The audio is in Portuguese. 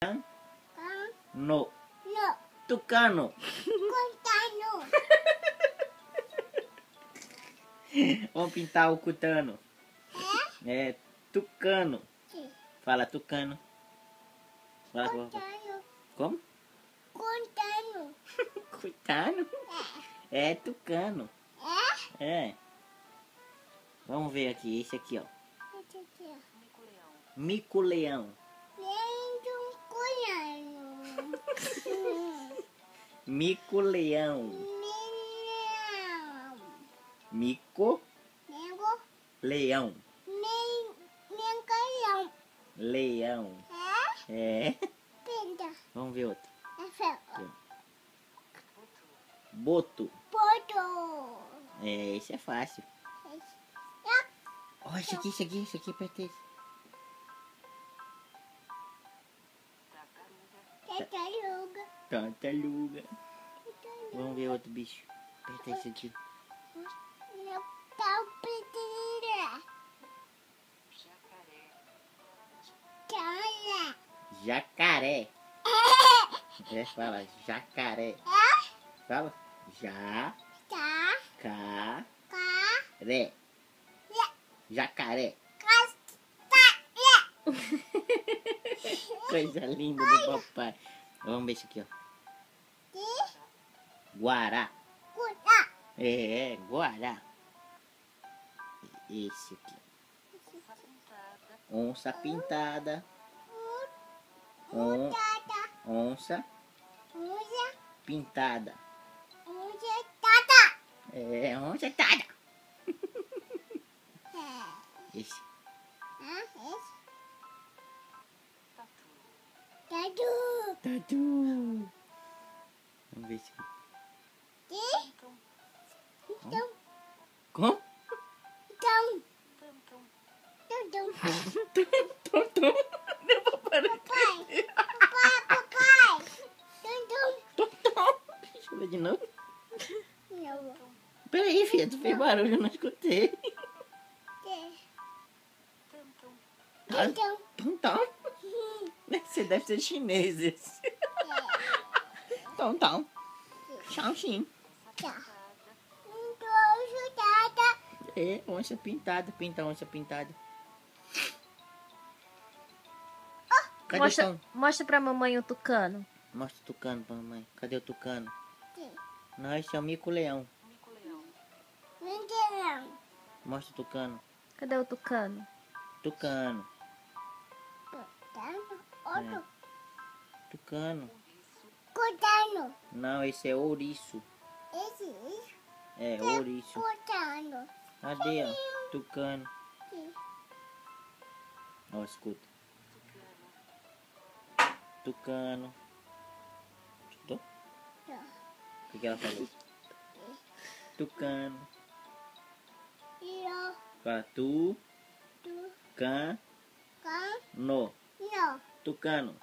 No. No. Tucano. Contano. Vamos pintar o cutano. É tucano. Sim. Fala tucano. Fala Contano. como? Contano. Cutano? É tucano. É? É. Vamos ver aqui, esse aqui, ó. Esse aqui, ó. Mico-leão. Lindo coreano. Mico-leão. Milhão. Mico-leão. Nego. Nem coreano. Leão. É? É. Pinta. Vamos ver outro. É feio. Boto. Poto. É, esse é fácil. Ó, esse aqui, aperta esse. Tartaruga. Tartaruga. Vamos ver outro bicho. Aperta esse aqui. Meu palpiteira. Jacaré. Jacaré. É, fala jacaré. Fala. Jacaré. Jacaré. Coisa linda do papai. Vamos ver esse aqui, ó. Guará. É, guará. Esse aqui. Onça pintada. Onça pintada. É, onça pintada. Esse. Tatu. Vamos ver esse aqui. Como? Tonton. Meu papai. Tonton. Deixa eu ver de novo. Peraí, filha, tu fez barulho, eu não escutei. Tonton. Você deve ser chinês esse. Tonton. Tchauzinho. É, onça pintada. Pinta a onça pintada. Cadê o tom? Mostra pra mamãe o tucano. Mostra o tucano pra mamãe. Cadê o tucano? Não, esse é o mico-leão. Mostra o tucano. Cadê o tucano? Tucano. Tucano. Não, esse é ouriço. É, ouriço. Cadê, ó? Tucano. Ó, escuta. Tucano. Escutou? O que ela falou? Tucano. Fala tu. Can. No. Tucano.